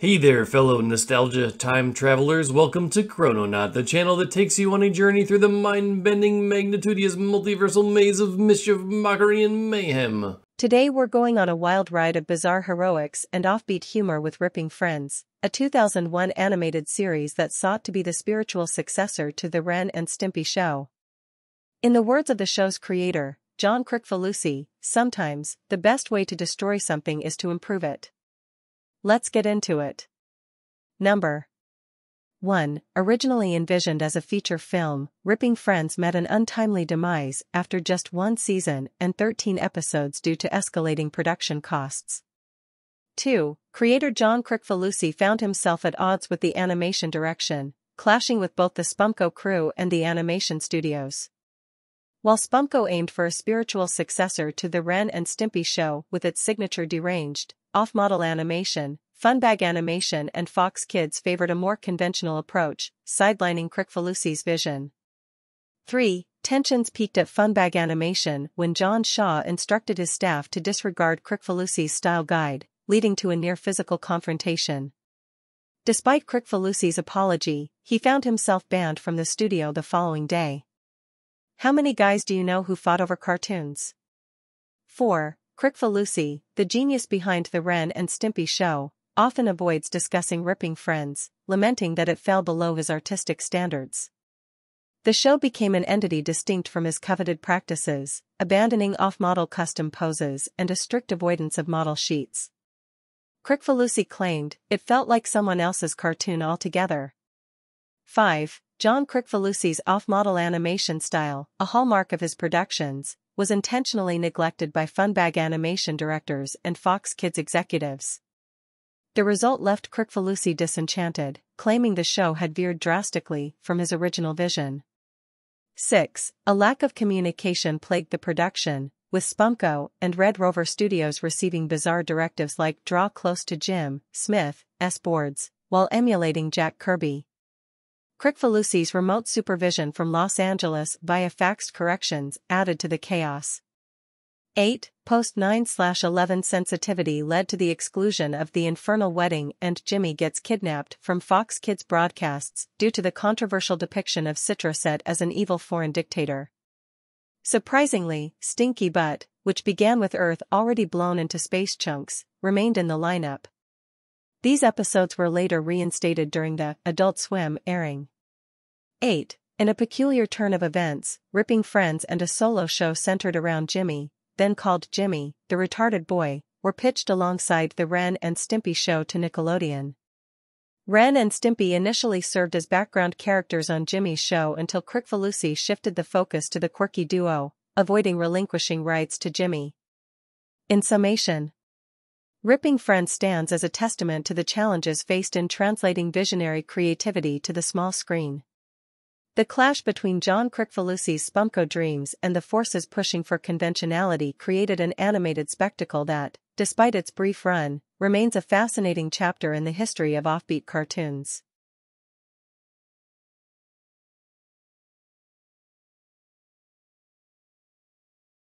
Hey there, fellow nostalgia time travelers. Welcome to Chrononaut, the channel that takes you on a journey through the mind-bending, magnitudious, multiversal maze of mischief, mockery, and mayhem. Today we're going on a wild ride of bizarre heroics and offbeat humor with Ripping Friends, a 2001 animated series that sought to be the spiritual successor to the Ren and Stimpy show. In the words of the show's creator, John Kricfalusi, sometimes, the best way to destroy something is to improve it. Let's get into it. Number 1. Originally envisioned as a feature film, Ripping Friends met an untimely demise after just one season and 13 episodes due to escalating production costs. 2. Creator John Kricfalusi found himself at odds with the animation direction, clashing with both the Spunko crew and the animation studios. While Spunko aimed for a spiritual successor to the Ren and Stimpy show with its signature deranged, off-model animation, Funbag Animation and Fox Kids favored a more conventional approach, sidelining Kricfalusi's vision. 3. Tensions peaked at Funbag Animation when John Shaw instructed his staff to disregard Kricfalusi's style guide, leading to a near-physical confrontation. Despite Kricfalusi's apology, he found himself banned from the studio the following day. How many guys do you know who fought over cartoons? 4. Kricfalusi, the genius behind the Ren and Stimpy show, often avoids discussing Ripping Friends, lamenting that it fell below his artistic standards. The show became an entity distinct from his coveted practices, abandoning off-model custom poses and a strict avoidance of model sheets. Kricfalusi claimed, "It felt like someone else's cartoon altogether." 5. John Kricfalusi's off-model animation style, a hallmark of his productions, was intentionally neglected by Funbag Animation directors and Fox Kids executives. The result left Kricfalusi disenchanted, claiming the show had veered drastically from his original vision. 6. A lack of communication plagued the production, with Spunko and Red Rover Studios receiving bizarre directives like draw close to Jim Smith's boards, while emulating Jack Kirby. Kricfalusi's remote supervision from Los Angeles via faxed corrections added to the chaos. 8. Post 9/11 sensitivity led to the exclusion of The Infernal Wedding and Jimmy Gets Kidnapped from Fox Kids broadcasts due to the controversial depiction of Citroset as an evil foreign dictator. Surprisingly, Stinky Butt, which began with Earth already blown into space chunks, remained in the lineup. These episodes were later reinstated during the Adult Swim airing. 8. In a peculiar turn of events, Ripping Friends and a solo show centered around Jimmy, then called Jimmy, the Retarded Boy, were pitched alongside the Ren and Stimpy show to Nickelodeon. Ren and Stimpy initially served as background characters on Jimmy's show until Kricfalusi shifted the focus to the quirky duo, avoiding relinquishing rights to Jimmy. In summation, Ripping Friends stands as a testament to the challenges faced in translating visionary creativity to the small screen. The clash between John Kricfalusi's Spunko dreams and the forces pushing for conventionality created an animated spectacle that, despite its brief run, remains a fascinating chapter in the history of offbeat cartoons.